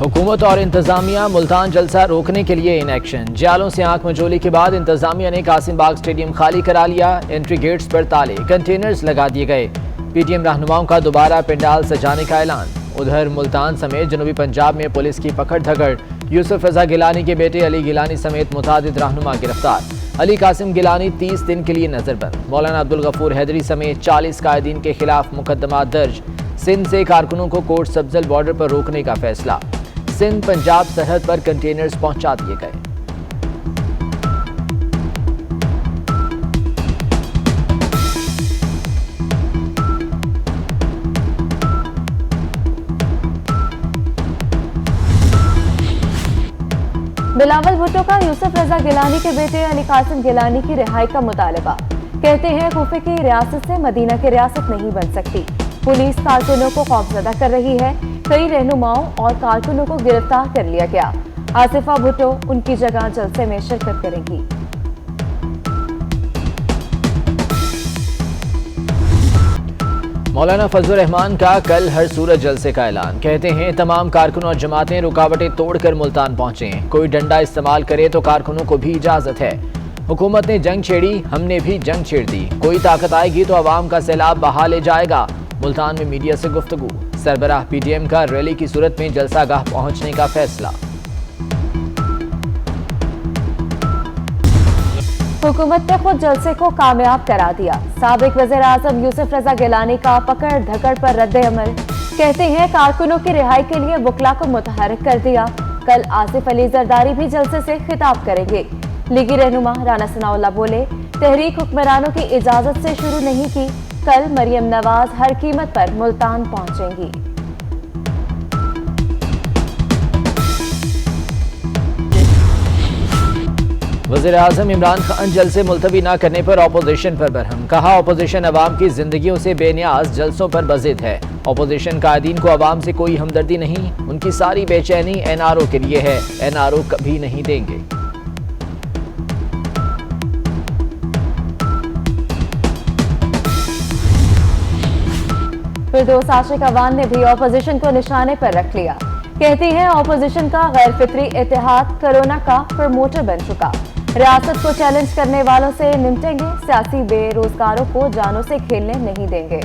हुकूमत और इंतजामिया मुल्तान जलसा रोकने के लिए इन एक्शन। जालों से आंख मचोली के बाद इंतजामिया ने कासिम बाग स्टेडियम खाली करा लिया। एंट्री गेट्स पर ताले, कंटेनर्स लगा दिए गए। पीटीएम रहनुमाओं का दोबारा पंडाल सजाने का ऐलान। उधर मुल्तान समेत जनूबी पंजाब में पुलिस की पकड़ धकड़। यूसुफ रजा गिलानी के बेटे अली गिलानी समेत मुतादिद रहनुमा गिरफ्तार। अली कासिम गिलानी 30 दिन के लिए नजरबंद। मौलाना अब्दुल गफूर हैदरी समेत 40 कायदीन के खिलाफ मुकदमा दर्ज। सिंध से कारकुनों को कोट सब्जल बॉर्डर पर रोकने का फैसला। सिंध पंजाब सरहद पर कंटेनर्स पहुंचा दिए गए। बिलावल भुट्टो का यूसुफ रजा गिलानी के बेटे अली कासिम गिलानी की रिहाई का मुतालबा। कहते हैं खूफे की रियासत से मदीना की रियासत नहीं बन सकती। पुलिस कारकुनों को खौफजदा कर रही है। कई रहनुमाओं और कारकुनों को गिरफ्तार कर लिया गया। आसिफा भुट्टो उनकी जगह जलसे में शिरकत करेंगी। मौलाना फजलुर रहमान का कल हर सूरत जलसे का ऐलान। कहते हैं तमाम कारकुनों और जमातें रुकावटें तोड़कर मुल्तान पहुंचे। कोई डंडा इस्तेमाल करे तो कारकुनों को भी इजाजत है। हुकूमत ने जंग छेड़ी, हमने भी जंग छेड़ दी। कोई ताकत आएगी तो अवाम का सैलाब बहा ले जाएगा। मुल्तान में मीडिया से गुफ्तगू। सरबराह पीटीएम का रैली की सूरत में जलसागाह पहुंचने का फैसला। हुकूमत ने खुद जलसे को कामयाब करा दिया। साबिक वज़ीर आज़म यूसुफ रजा गिलानी का पकड़ धकड़ पर रद्द अमल। कहते हैं कारकुनों की रिहाई के लिए वकला को मुतहर्रिक कर दिया। कल आसिफ अली जरदारी भी जलसे से खिताब करेंगे। लीगी रहनुमा राना सनाउल्लाह बोले, तहरीक हुक्मरानों की इजाजत से शुरू नहीं की। कल मरियम नवाज हर कीमत पर मुल्तान पहुंचेंगी। वज़ीर आज़म इमरान खान जलसे मुलतवी न करने पर अपोजिशन पर बरहम। कहा अपोजिशन अवाम की जिंदगियों से बेनियाज जलसों पर बज़िद है। अपोजिशन कायदीन को अवाम से कोई हमदर्दी नहीं। उनकी सारी बेचैनी एनआरओ के लिए है। एनआरओ कभी नहीं देंगे। फिरदौस आशिक अवान ने भी अपोजिशन को निशाने पर रख लिया। कहती हैं अपोजिशन का गैर फित्री इत्तेहाद कोरोना का प्रमोटर बन चुका। रियासत को चैलेंज करने वालों से निपटेंगे। सियासी बेरोजगारों को जानों से खेलने नहीं देंगे।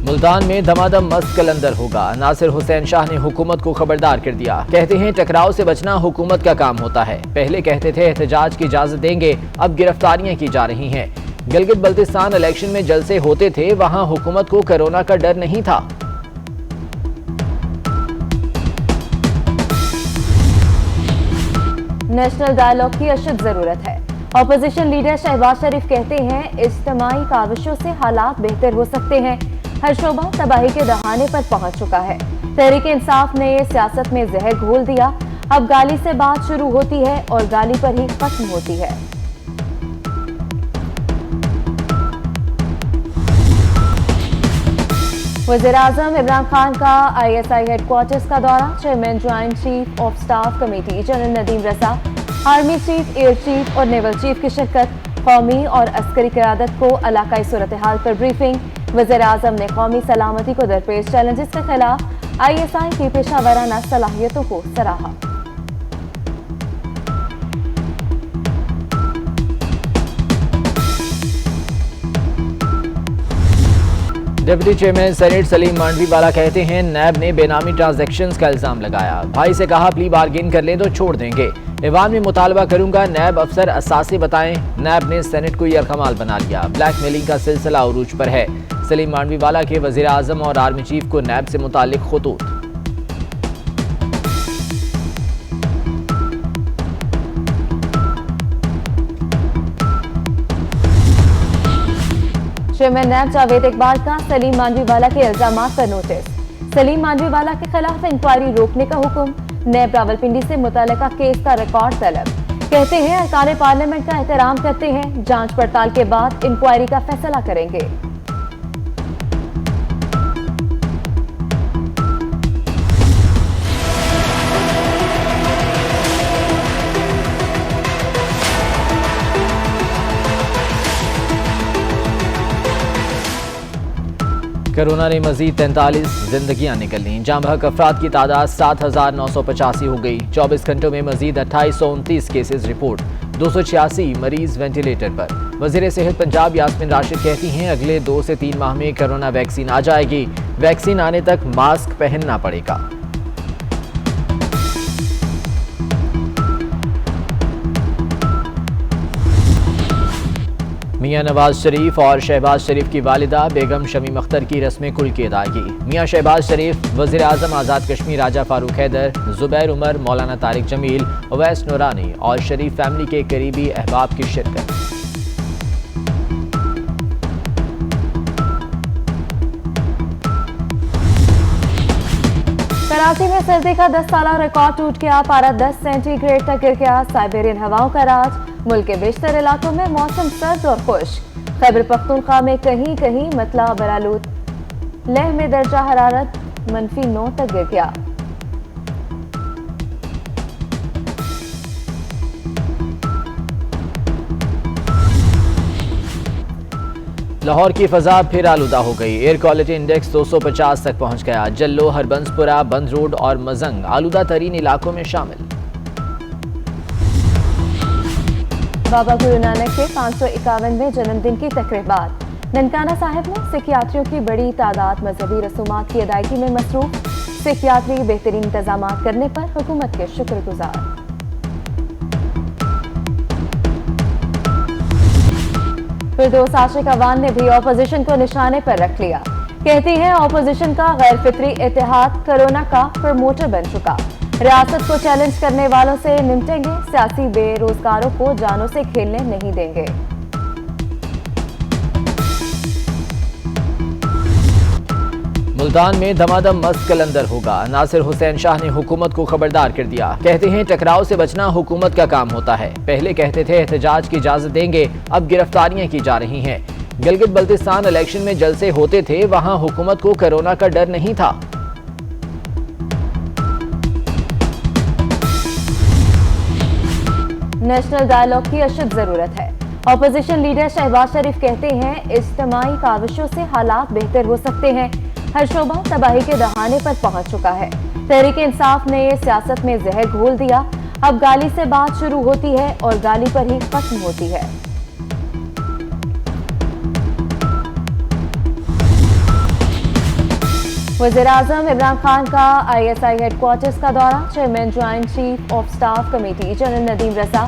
मुल्तान में धमाधम मस्त कलंदर होगा। नासिर हुसैन शाह ने हुकूमत को खबरदार कर दिया। कहते हैं टकराव से बचना हुकूमत का काम होता है। पहले कहते थे एहतजाज की इजाजत देंगे, अब गिरफ्तारियां की जा रही हैं। गिलगित बल्तिस्तान इलेक्शन में जलसे होते थे, वहां हुकूमत को कोरोना का डर नहीं था। नेशनल डायलॉग की अशद जरूरत है। अपोजिशन लीडर शहबाज शरीफ कहते हैं इज्तिमाई काविशों से हालात बेहतर हो सकते हैं। हर शोबा तबाही के दहाने पर पहुंच चुका है। तहरीक इंसाफ ने सियासत में जहर घोल दिया। अब गाली से बात शुरू होती है और गाली पर ही खत्म होती है। वज़ीर आज़म इमरान खान का ISI हेडक्वार्टर्स का दौरा। Chairman joint chief of staff committee general Nadeem Raza, army chief, air chief और नेवल चीफ की शिरकत। कौमी और अस्करी क़यादत को इलाकाई सूरत हाल पर ब्रीफिंग। वज़ीर आज़म ने कौमी सलामती को दरपेश चैलेंजेस के खिलाफ ISI की पेशा वराना सलाहियतों को सराहा। Deputy chairman senate Saleem Mandviwala कहते हैं नैब ने बेनामी ट्रांजैक्शंस का इल्जाम लगाया। भाई से कहा प्ली बार्गेन कर लें तो छोड़ देंगे। ईवान में मुतालबा करूंगा नैब अफसर असासे बताएं। नैब ने सेनेट को यरकमाल बना लिया। ब्लैकमेलिंग का सिलसिला उरूज पर है। सलीम मांडवी वाला के वजीर आजम और आर्मी चीफ को नैब से मुतालिक खुतूत। चेयरमैन नैब जावेद इकबाल का सलीम मांडवी वाला के इल्जामात पर नोटिस। सलीम मांडवी वाला के खिलाफ इंक्वायरी रोकने का हुक्म। नैब रावलपिंडी से मुतल्लिका केस का रिकॉर्ड तलब। कहते हैं अरकान पार्लियामेंट का एहतराम करते हैं। जांच पड़ताल के बाद इंक्वायरी का फैसला करेंगे। कोरोना ने मजीद 43 जिंदगियां निकल लीं। जाँ बहक अफराद की तादाद 7,985 हो गई। 24 घंटों में मजीद 2829 केसेज रिपोर्ट, 286 मरीज वेंटिलेटर पर। वज़ीर सेहत पंजाब यास्मीन राशिद कहती हैं अगले 2 से 3 माह में कोरोना वैक्सीन आ जाएगी। वैक्सीन आने तक मास्क पहनना पड़ेगा। मियां नवाज शरीफ और शहबाज शरीफ की वालिदा बेगम शमीम अख्तर की रस्म कुल की अदायगी। मियां शहबाज शरीफ, वज़ीर आज़म आज़ाद कश्मीर राजा फारूक हैदर, ज़ुबैर उमर, मौलाना तारिक जमील, अवैस नूरानी और शरीफ फैमिली के करीबी अहबाब की शिरकत। कराची में सर्दी का 10 साला रिकॉर्ड टूट गया। पारा 10 सेंटीग्रेड तक गिर गया। साइबेरियन हवाओं का राज। मुल्क के बेशतर इलाकों में मौसम सर्द और खुश्क। खैबर पख्तूनख्वा में कहीं कहीं मतला बरालूद। लेह में दर्जा हरारत -9 तक गिर गया। लाहौर की फजा फिर आलूदा हो गई। एयर क्वालिटी इंडेक्स 250 तक पहुंच गया। जल्लो, हरबंसपुरा, बंद रोड और मजंग आलूदा तरीन इलाकों में शामिल। बाबा गुरु नानक के 551वें जन्मदिन की तकरीबात। ननकाना साहिब में सिख यात्रियों की बड़ी तादाद मजहबी रसूमात की अदायगी में मसरूफ। सिख यात्री बेहतरीन इंतजाम करने पर हुकूमत के शुक्रगुजार। फिरदौस आशिक अवान ने भी ऑपोजिशन को निशाने पर रख लिया। कहती है ऑपोजिशन का गैर फित्री इत्तेहाद कोरोना का प्रमोटर बन चुका। रियासत को चैलेंज करने वालों से निपटेंगे। सियासी बेरोजगारों को जानों से खेलने नहीं देंगे। मुल्तान में धमाधम मस्त कलंदर होगा। नासिर हुसैन शाह ने हुकूमत को खबरदार कर दिया। कहते हैं टकराव से बचना हुकूमत का काम होता है। पहले कहते थे एहतजाज की इजाजत देंगे, अब गिरफ्तारियां की जा रही हैं। गिलगित बल्तिस्तान इलेक्शन में जलसे होते थे, वहां हुकूमत को कोरोना का डर नहीं था। नेशनल डायलॉग की अशद जरूरत है। ऑपोजिशन लीडर शहबाज शरीफ कहते हैं इज्तिमाई काविशों से हालात बेहतर हो सकते हैं। हर शोबा तबाही के दहाने पर पहुंच चुका है। तहरीक इंसाफ ने सियासत में जहर घोल दिया। अब गाली से बात शुरू होती है और गाली पर ही खत्म होती है। वज़ीर आज़म इमरान खान का ISI हेडक्वार्टर्स का दौरा। Chairman joint chief of staff committee general Nadeem Raza,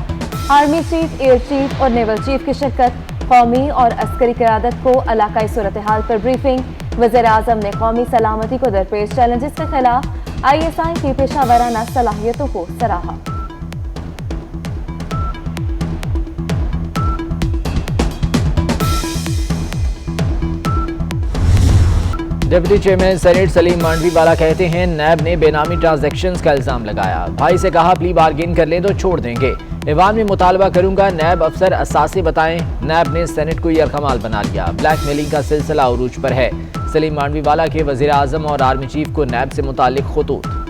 army chief, air chief और नेवल चीफ की शिरकत। कौमी और अस्करी क़यादत को इलाकाई सूरत हाल पर ब्रीफिंग। वज़ीर आज़म ने कौमी सलामती को दरपेश चैलेंजेस के खिलाफ ISI की पेशावराना सलाहियतों को सराहा। Deputy chairman senate Saleem Mandviwala कहते हैं नैब ने बेनामी ट्रांजैक्शंस का इल्जाम लगाया। भाई से कहा प्ली बार्गेन कर लें तो छोड़ देंगे। ईवान में मुतालबा करूंगा नैब अफसर असासे बताएं। नैब ने सेनेट को यह कमाल बना लिया। ब्लैकमेलिंग का सिलसिला उरूज पर है। सलीम मांडवीवाला के वज़ीर आज़म और आर्मी चीफ को नैब से मुताल्लिक खुतूत।